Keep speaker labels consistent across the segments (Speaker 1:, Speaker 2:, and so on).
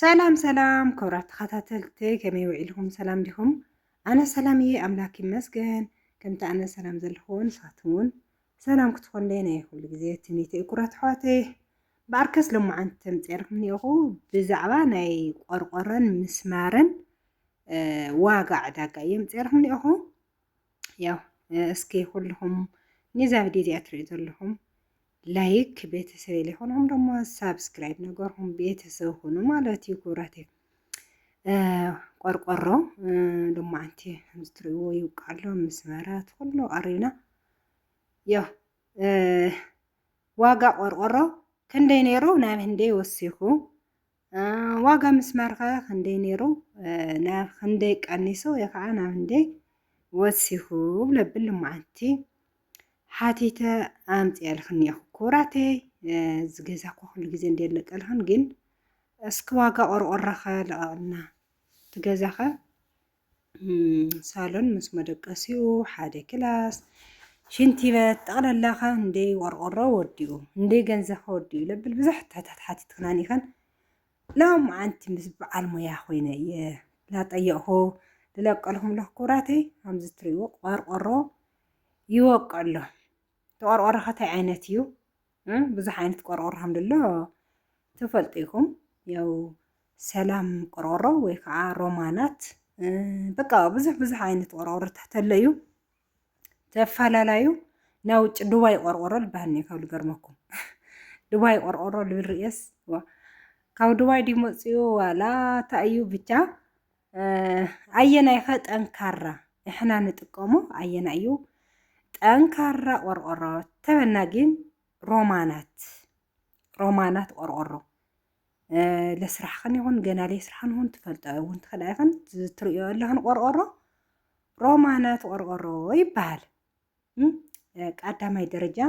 Speaker 1: ሰላም ሰላም ክብራት ተኸታተልቲ ከመይ ውዒልኩም ሰላም ዲኹም? ኣነ ሰላም እየ ኣምላክ ይመስገን። ከምቲ ኣነ ሰላም ዘለኹን ንሳትኩም እውን ሰላም ክትኮን ናይ ኩሉ ግዜ ትምኒተ ኩራት ኣሕዋተይ ብኣርከስ ልሙዓንቲ ተምፅርኩም እኒአኹ ብዛዕባ ናይ ቆርቆረን ምስማርን ዋጋ ዕዳጋ እየ ምፅርኩም እኒአኹ። ያው እስኪ ኩልኩም ነዛ ቪድዮ እዚኣ ትሪኡ ዘለኹም ላይክ ቤተሰብ ይኹንኩም ደሞ ሳብስክራይብ ነገርኩም ቤተሰብ ሁኑ ማለት እዩ። ክብራተይ ቆርቆሮ ልሙዓንቲ ከምዝትሪእዎ ይውቃሎ ምስማራት ኩሉ ቀሪብና ያው ዋጋ ቆርቆሮ ክንደይ ነይሩ ናብ ክንደይ ወሲኹ ዋጋ ምስማር ኸ ክንደይ ነይሩ ናብ ክንደይ ቀኒሱ ወይ ከዓ ናብ ክንደይ ወሲኹ ብለብል ልሙዓንቲ ሓቲተ ኣምፅአልክን እኒአኹ ክብራተይ ዝገዛእኮ ኩሉ ግዜ እንደለቀልክን ግን እስኪ ዋጋ ቆርቆሮ ኸ ለቐቕልና ትገዛ ኸ ሳሎን ምስ መደቀሲኡ ሓደ ክላስ ሽንቲ ቤት ጠቕላላ ኸ እንደይ ቆርቆሮ ወዲኡ እንደይ ገንዘብ ወዲኡ ለብል ብዙሕ ሕቶታት ሓቲትክና ኒኸን ሎሙዓንቲ ምስ በዓል ሞያ ኮይነ እየ ላጠየቕኹ ዝለቀልኩም ለኹ ክብራተይ ከምዚ ትሪእዎ ቆርቆሮ ይወቀሎ ተቆርቆሮ ኸታይ ዓይነት እዩ ብዙሕ ዓይነት ቆርቆሮ ከም ዘሎ ትፈልጡ ኢኹም። ያው ሰላም ቆርቆሮ ወይ ከዓ ሮማናት በቃ ብዙሕ ዓይነት ቆርቆሮታት ኣለዩ ተፈላለዩ ናብ ውጭ ዱባይ ቆርቆሮ ልባሃል እኒአ ካብ ልገርመኩም ዱባይ ቆርቆሮ ልብል ርእየስ ካብ ዱባይ ዲ መፅኡ ዋላ እንታይ እዩ ብቻ ኣየናይ ኸ ጠንካራ ንሕና ንጥቀሞ ኣየና እዩ ጠንካራ ቆርቆሮ ተበና ግን ሮማናት ቆርቆሮ ለስራሕክን ይኹን ገና ለስራሕን ይኹን ትፈልጦ እውን ትኽእል ኣይኹን ትሪእዮ ኣለኽን ቆርቆሮ ሮማናት ቆርቆሮ ይበሃል። ቀዳማይ ደረጃ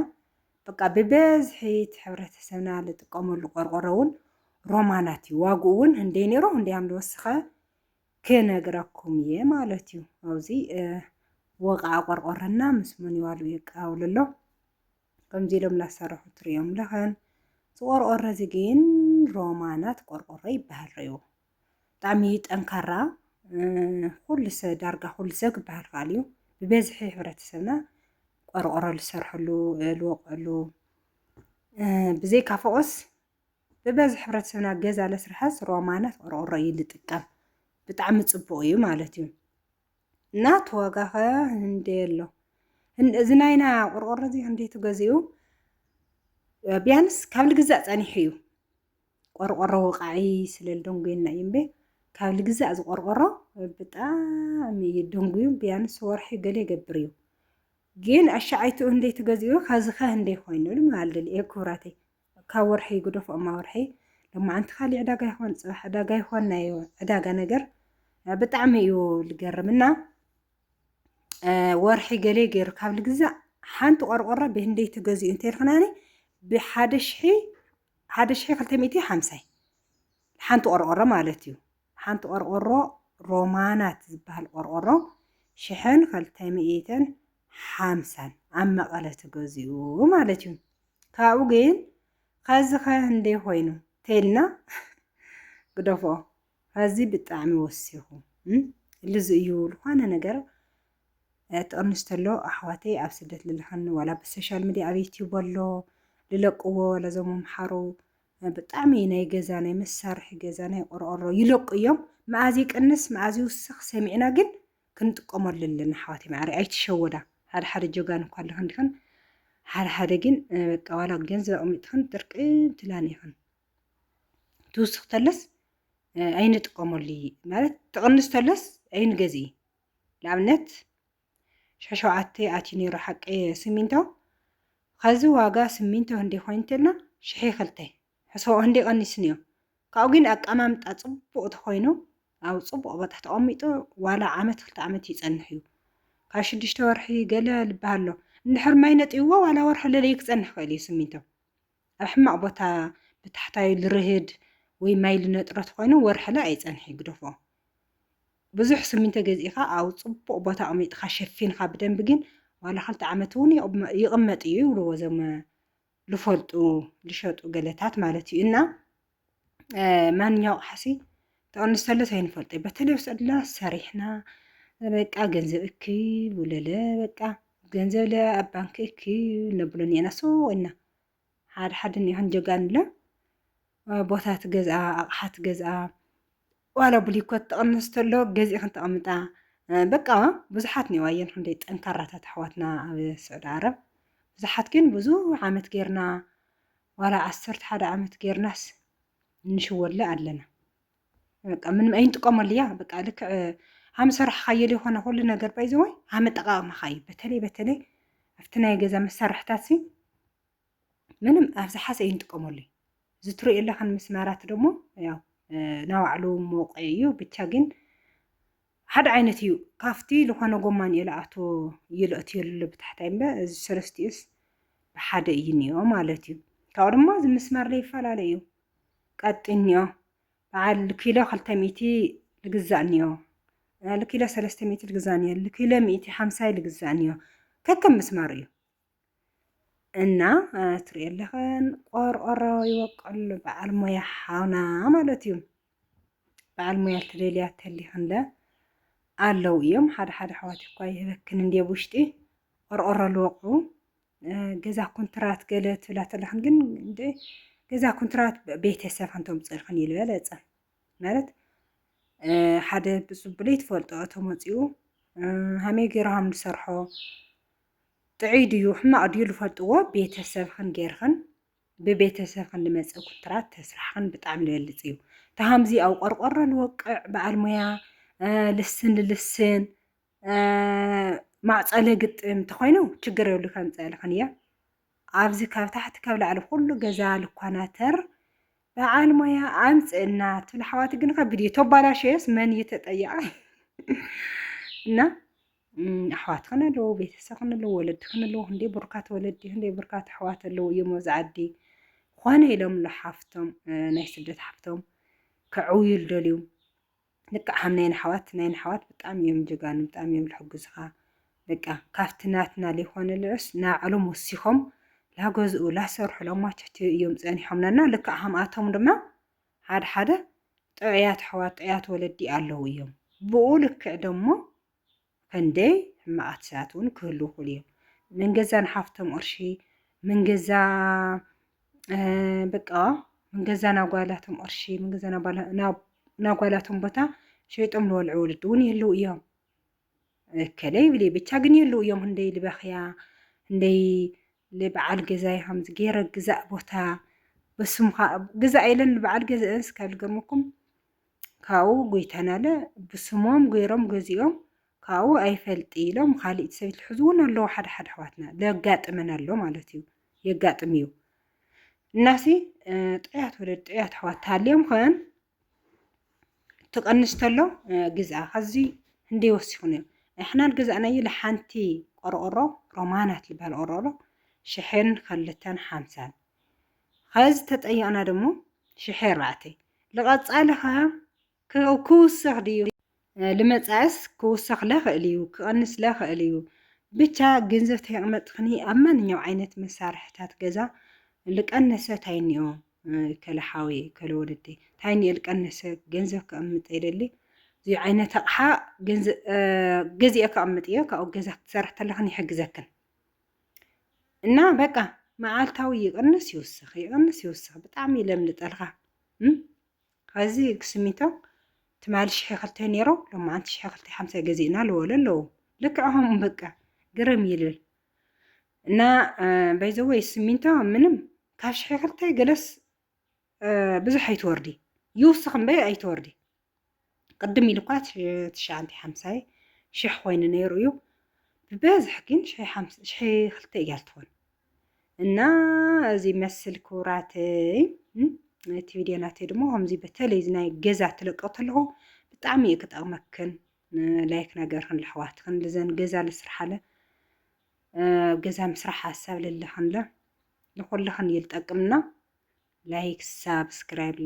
Speaker 1: በቃ ብበዝሒ ሕብረተሰብና ዝጥቀመሉ ቆርቆሮ እውን ሮማናት እዩ። ዋግኡ እውን እንደይ ነይሩ እንደይ ከም ዝወሰኸ ክነግረኩም እየ ማለት እዩ። ኣብዚ ወቃ ቆርቆረና ምስ መን ይዋሉ የቃውሉ ኣሎ ከምዚ ኢሎም ላሰርሑ ትሪኦም ለኸን ዝቆርቆሮ እዚ ግን ሮማናት ቆርቆሮ ይበሃል። ርእዩ ብጣዕሚ ጠንካራ ኩሉ ሰብ ዳርጋ ኩሉ ሰብ ክበሃል ከኣል እዩ። ብበዝሒ ሕብረተሰብና ቆርቆሮ ዝሰርሐሉ ዝወቅዐሉ ብዘይካ ፎቆስ ብበዝሒ ሕብረተሰብና ገዛ ለስርሐስ ሮማናት ቆርቆሮ እዩ ዝጥቀም ብጣዕሚ ፅቡቅ እዩ ማለት እዩ። እናት ዋጋ ኸ እንደይ ኣሎ እዚ ናይና ቆርቆሮ እዚ ክንደይ ተገዚኡ ቢያንስ ካብ ልግዛእ ፀኒሑ እዩ ቆርቆሮ ወቃዒ ስለልደንጉየና እዩ እምበር ካብ ልግዛእ ዝቆርቆሮ ብጣዕሚ ደንጉዩ ቢያንስ ወርሒ ገለ ይገብር እዩ። ግን ኣሻዓይትኡ እንደይ ተገዚኡ ከዚ ኸ እንደይ ኮይኑ ልማል እየ ክብራተይ ካብ ወርሒ ጉደፎማ ወርሒ ሎማዓንቲ ካሊእ ዕዳጋ ይኾን ፅባሕ ዕዳጋ ይኾን ናይ ዕዳጋ ነገር ብጣዕሚ እዩ ዝገርምና ወርሒ ገለ ገይሩ ካብ ልግዛእ ሓንቲ ቆርቆሮ ብህንደይ ተገዚኡ እንተይልክናኒ ብ1250 ሓንቲ ቆርቆሮ ማለት እዩ። ሓንቲ ቆርቆሮ ሮማናት ዝበሃል ቆርቆሮ 1250 ኣብ መቐለ ተገዚኡ ማለት እዩ። ካብኡ ግን ከዚ ኸ እንደይ ኮይኑ ተይልና ግደፎ ከዚ ብጣዕሚ ወሲኹ ልዚ እዩ ዝኾነ ነገር ጥቅንስ ተሎ ኣሕዋተይ ኣብ ስደት ልልኸን ዋላ ብሶሻል ሚድያ ኣብ ዩቲዩብ ኣሎ ልለቅዎ ዋላ ዞም ምሓሩ ብጣዕሚ ናይ ገዛ ናይ መሳርሒ ገዛ ናይ ቆርቆሮ ይለቁ እዮም። መኣዚ ይቅንስ መኣዚ ይውስኽ ሰሚዕና ግን ክንጥቀመሉ ኣለና ኣሕዋተይ ማዕሪ ኣይትሸወዳ። ሓደ ሓደ ጀጋን እኳ ኣለኽን ዲኽን ሓደ ሓደ ግን በቃ ዋላ ገንዘብ ኣቕሚጥኽን ጥርቅም ትላን ኢኽን ትውስኽ ተለስ ኣይንጥቀመሉ ማለት ትቕንስ ተለስ ኣይንገዝኢ ንኣብነት 7 ኣትዩ ነይሩ ሓቂ ስሚንቶ ከዚ ዋጋ ስሚንቶ ክንደይ ኮይኑ እንተልና 1200 ሕሰቦ ክንደይ ቀኒስን እዮም። ካብኡ ግን ኣቀማምጣ ፅቡቅ ተኮይኑ ኣብ ፅቡቅ ቦታ ተቐሚጡ ዋላ ዓመት 2 ዓመት ይፀንሕ እዩ። ካብ 6 ወርሒ ገለ ልበሃሎ እንድሕር ማይ ነጥይዎ ዋላ ወርሒ ለለይ ክፀንሕ ክእል እዩ ስሚንቶ ኣብ ሕማቅ ቦታ ብታሕታዩ ልርህድ ወይ ማይ ልነጥረት ኮይኑ ወርሒ ለ ኣይፀንሕ ይግደፎ ብዙሕ ስሚንቶ ገዚእኻ ኣብ ፅቡቅ ቦታ ኣቕሚጥኻ ሸፊንካ ብደንብ ግን ዋላ 2 ዓመት እውን ይቕመጥ እዩ ይብልዎ ዞም ልፈልጡ ልሸጡ ገለታት ማለት እዩ። እና ማንኛው ሓሲ ተቀንስተለት አይንፈልጥ በተለይ ወሰድላ ሰሪሕና በቃ ገንዘብ እኪ ውለለ በቃ ገንዘብ ለባንክ እኪ ነብሎን የናሶ እና ሓደ ኒሆን ጀጋንለ ቦታት ገዛ ኣቕሓት ገዛ ዋላ ብሊኮት ተቐንስተሎ ገዚእኽን ተቐምጣ በቃ ብዙሓት ነዋየን ክንደይ ጠንካራታት ኣሕዋትና ኣብ ስዑድ ዓረብ ብዙሓት ግን ብዙ ዓመት ጌርና ዋላ 11 ዓመት ጌርናስ ንሽወለ ኣለና በቃ ምንም ኣይንጥቀመሉ እያ በቃ ልክዕ ሃም ስራሕ ካየለ ይኮነ ኩሉ ነገር ባይዘወይ ሃመ ጠቃቅማ ካይ በተለይ ኣብቲ ናይ ገዛ መሳርሕታት ምንም ኣብዝሓስ ኣይንጥቀመሉ ዝትሪኡ ኣለኹን ምስማራት ደሞ ያው ናብ ባዕሉ መውቅዒ እዩ ብቻ ግን ሓደ ዓይነት እዩ ካፍቲ ዝኾነ ጎማን የለኣቶ ይልእትየሉ ብታሕታይ እምበ እዚ ሰለስቲኡስ ብሓደ እዩ እኒኦ ማለት እዩ ካብኡ ድማ እዚ ምስማር ዘይፈላለ እዩ ቀጢንዮ በዓል ኪሎ 200 ልግዛእ እኒኦ ልኪሎ 300 ልግዛእ እኒኦ ልኪሎ 150 ልግዛእ እኒኦ ከከም ምስማር እዩ እና ትሪኡ ኣለኹን ቆርቆሮ ይወቀል በዓል ሞያ ሓውና ማለት እዩ በዓል ሞያ ተደልያ ተሊኽንለ ኣለው እዮም ሓደ ኣሕዋት እኳ ይህበክን እንዴ ውሽጢ ቆርቆሮ ልወቅዑ ገዛ ኮንትራት ገለ ትብላ ተለኽን ግን ገዛ ኮንትራት ቤተሰብ ከንቶም ፅልኽን ይልበለፀ ማለት ሓደ ብፅቡለይ ትፈልጦ ተመፂኡ ሃመይ ገይሮም ዝሰርሖ ጥዒ ድዩ ሕማቅ ድዩ ዝፈልጥዎ ቤተሰብ ክን ጌርኽን ብቤተሰብ ክን ልመፀ ኮንትራት ተስራሕክን ብጣዕሚ ልበልፅ እዩ ተሃምዚ ኣብ ቆርቆሮ ልወቅዕ በዓል ሞያ ልስን ልልስን ማዕፀለ ግጥም ተኮይኑ ችግር የብሉ ከምፀልኽን እያ ኣብዚ ካብ ታሕቲ ካብ ላዕሊ ኩሉ ገዛ ልኳናተር በዓል ሞያ ኣምፅእና ትብል ኣሕዋት ግን ከቢድ እዩ ተባላሸየስ መን እየተጠየቀ እና ኣሕዋት ክን ኣለዉ ቤተሰብ ክን ኣለዉ ወለዲ ክን ኣለዉ ክንደይ ብርካት ወለዲ ክንደይ ብርካት ኣሕዋት ኣለዉ እዮም ኣብዚ ዓዲ ኮነ ኢሎም ሓፍቶም ናይ ስደት ሓፍቶም ክዕውዩ ልደልዩ ልክዕ ሃም ናይን ኣሕዋት ብጣዕሚ እዮም ጀጋኑ ብጣዕሚ እዮም ዝሕግዙኻ በቃ ካብቲ ናትና ዘይኮነ ልዕስ ናብዕሎም ወሲኾም ላገዝኡ ላሰርሑ ላማቻችው እዮም ፀኒሖምና ልክዕ ሃምኣቶም ድማ ሓደ ጥዑያት ኣሕዋት ጥዑያት ወለዲ ኣለዉ እዮም ብኡ ልክዕ ደሞ ክንደይ ሕማቃት ሰባት እውን ክህልው ይኽእሉ እዮም መንገዛ ንሓፍቶም ቅርሺ መንገዛ በቃ መንገዛ ናጓላቶም ቅርሺ መንገዛ ናጓላቶም ቦታ ሸይጦም ልበልዑ ወለዲ እውን ይህልው እዮም ከለይ ብለ ብቻ ግን ይህልው እዮም እንደይ ልበኽያ እንደይ ልበዓል ገዛይ ከምዚ ገይረ ግዛእ ቦታ በስምካ ግዛእ ኢለን ልበዓል ገዛእስ ካብ ልገርመኩም ካብኡ ጎይታናለ ብስሞም ገይሮም ገዚኦም ካብኡ ኣይፈልጥ ኢሎም ካሊእ ሰብ ትሕዙ እውን ኣለዉ ሓደ ኣሕዋትና ለጋጥመን ኣሎ ማለት እዩ የጋጥም እዩ እናሲ ጥዑያት ወለዲ ጥዑያት ኣሕዋት ታልዮም ኸን ትቀንስተሎ ግዝኣ ከዚ እንደይ ወሲኹን እዮም እሕና ገዛእናዮ ለሓንቲ ቆርቆሮ ሮማናት ልበሃል ቆርቆሮ 1,250 ከዚ ተጠየቕና ደሞ 1,400 ልቐፃልኻ ክውስኽ ድዩ ልመፃእስ ክውስኽ ለኽእል እዩ ክቐንስ ለኽእል እዩ ብቻ ገንዘብ ተይቕመጥኽኒ ኣብ ማንኛው ዓይነት መሳርሕታት ገዛ ልቀነሰ ታይኒኦ ከለሓዊ ከለወለዲ ታይኒኦ ልቀነሰ ገንዘብ ክቕምጥ ይደሊ እዚ ዓይነት ኣቕሓ ገዚአ ክቕምጥ እዮ ካብኡ ገዛ ክትሰርሕ ተለኽን ይሕግዘክን እና በቃ መዓልታዊ ይቕንስ ይውስኽ ብጣዕሚ ለምልጠልካ ከዚ ክስሚቶ ትማሊ 1,200 ነይሮ ሎማዓንቲ 1,250 ገዚእና ልበሉ ኣለዉ ልክዕኹም በቃ ግርም ይልብል እና ባይዘወይ ስሚንቶ ምንም ካብ 1,200 ገለስ ብዙሕ ኣይትወርዲ ይውስኽ እምበይ ኣይትወርዲ ቅድም ኢሉ እኳ 950 ሽሕ ኮይኑ ነይሩ እዩ ብበዝሕ ግን 1,200 እያ ትኾን እና እዚ መስል ክቡራተይ እቲ ቪድዮ ናተይ ድማ ከምዚ በተለይ ናይ ገዛ ትለቀው ተለኹ ብጣዕሚ እዩ ክጠቕመክን ላይክ ነገር ክን ልሕዋት ክን ልዘን ገዛ ልስራሓለ ገዛ ምስራሕ ሓሳብ ለለኽንለ ንኩልኽን ይልጠቅምና ላይክ ሳብስክራይብ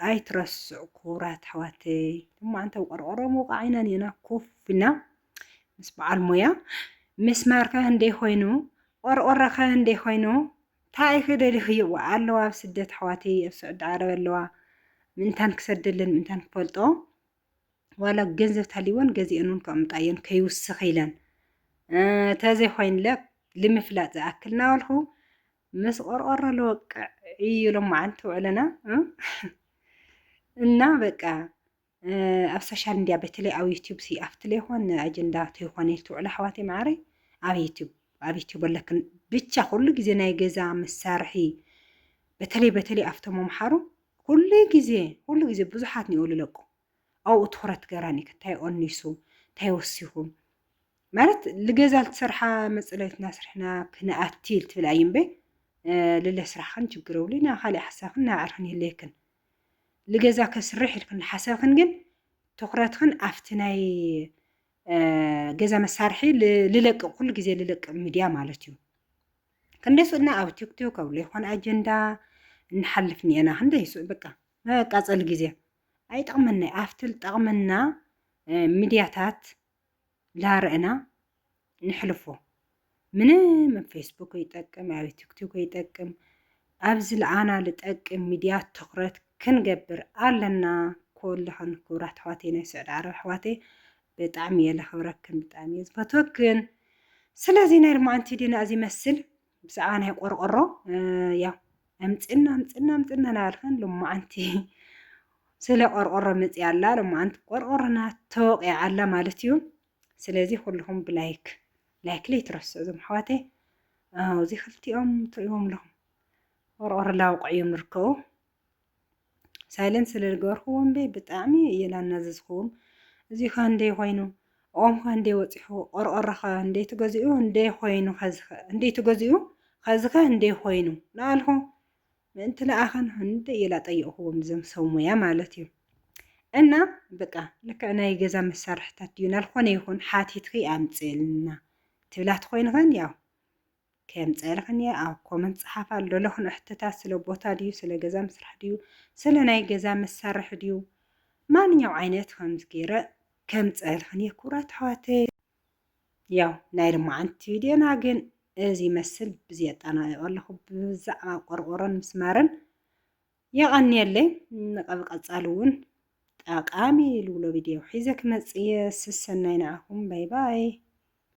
Speaker 1: ኣይትረስዑ ክቡራት ኣሕዋተይ ድማ አንተ ቆርቆሮ መውቃዒና ኔና ኮፍና ምስ በዓል ሞያ ምስማርከ እንደይ ኮይኑ ቆርቆሮኸ እንደይ ኮይኑ ታይ ክደልኽይዋ ኣለዋ ኣብ ስደት ኣሕዋተይ ኣብ ስዑድ ዓረብ ኣለዋ ምንታን ክሰድልን ምንታን ክፈልጦ ዋላ ገንዘብ ታሊወን ገዚአን ከመጣየን ከይውስኽ ኢለን ተዘይ ኮይንለ ንምፍላጥ ዝኣክል ናበልኹ ምስ ቆርቆሮ ለወቅዕ ኢሎም ማዓንተ ውዕለና እና በቃ ኣብ ሶሻል ሚድያ በተለይ ኣብ ዩቲዩብ ሲ ኣብትለ ይኾን ኣጀንዳ ተይኾነ ትውዕለ ኣሕዋቴ ማዕረይ ኣብ ዩቲዩብ ኣለክን ብቻ ኩሉ ግዜ ናይ ገዛ መሳርሒ በተለይ ኣብቶም መምሓሩ ኩሉ ግዜ ብዙሓት ንኡ ልለቁ ኣብኡ ትኩረት ገራኒ እንታይ ቆኒሱ እንታይ ወሲኹ ማለት ልገዛ ልትሰርሓ መፅለይትና ስርሕና ክነኣቲል ትብላ ይምበ ልለ ስራሕን ችግር ውሊና ካልእ ሓሳብን ናዕርኽን ይለየክን ልገዛ ከስርሕ ኢልክን ሓሰብክን ግን ትኩረትክን ኣብቲ ናይ ገዛ መሳርሒ ልለቅቕ ኩሉ ግዜ ልለቅቕ ሚድያ ማለት እዩ ክንደይ ስኡና ኣብ ቲክቶክ ኣብ ለይኮነ ኣጀንዳ ንሓልፍ ኒአና ክንደይ ስኡ በቃ መቃፀሊ ግዜ ኣይጠቕመና ኣብቲ ዝጠቕመና ሚድያታት ላርአና ንሕልፎ ምንም ፌስቡክ ይጠቅም ኣብ ቲክቶክ ይጠቅም ኣብዚ ለኣና ልጠቅም ሚድያ ትኩረት ክንገብር ኣለና ኩልኽን ክብራት ኣሕዋተይ ናይ ስዕድ ዓረብ ኣሕዋተይ ብጣዕሚ እየ ለኽብረክን ብጣዕሚ እየ ዝፈትወክን ስለዚ ናይ ሎማዓንቲ ዲና እዚ መስል ብዛዕባ ናይ ቆርቆሮ ያው ኣምፅና ናበልክን ሎማዓንቲ ስለ ቆርቆሮ መፅያ ኣላ ሎማዓንቲ ቆርቆሮና ተወቂዓ ኣላ ማለት እዩ ስለዚ ኩልኩም ብላይክ ለይትረስዑ እዞም ኣሕዋተይ እዚ ክልቲኦም ትሪእዎም ኣለኹም ቆርቆሮ ላውቅዕ እዮም ንርከቡ ሳይለንት ስለ ዝገበርክዎም ብጣዕሚ እየ ላናዘዝክዎም እዚ ኸ እንደይ ኮይኑ ኦም ኸ እንደይ ወፂሑ ቆርቆሮ ኸ እንደይ ተገዚኡ እንደይ ኮይኑ እንደይ ተገዚኡ ኸዚ ኸ እንደይ ኮይኑ ናበልኹ ምእንቲ ለኣኸን እንደይ እየ ላጠይቕክዎም እዞም ሰብ ሞያ ማለት እዩ እና በቃ ልክዕ ናይ ገዛ መሳርሕታት ድዩ ናልኾነ ይኹን ሓቲትኺ ኣምፅልና ትብላት ኮይንኸን ያው ከምፀልኽን እየ ኣብ ኮመንት ፀሓፍ ኣሎ ለኹን እሕትታት ስለ ቦታ ድዩ ስለ ገዛ ምስራሕ ድዩ ስለ ናይ ገዛ መሳርሒ ድዩ ማንኛው ዓይነት ከምዚ ገይረ ከምፀልኽን እየ ክብራት ኣሕዋተይ ያው ናይ ሎማዓንቲ ቪድዮና ግን እዚ መስል ብዚ ኣጣናቂቑ ኣለኹ ብዛዕባ ቆርቆሮን ምስማርን የቐኒየለይ ንቐብ ቀፃሊ እውን ጠቃሚ ልብሎ ቪድዮ ሒዘ ክመፅእ እየ ስሰናይ ንዓኹም ባይ ባይ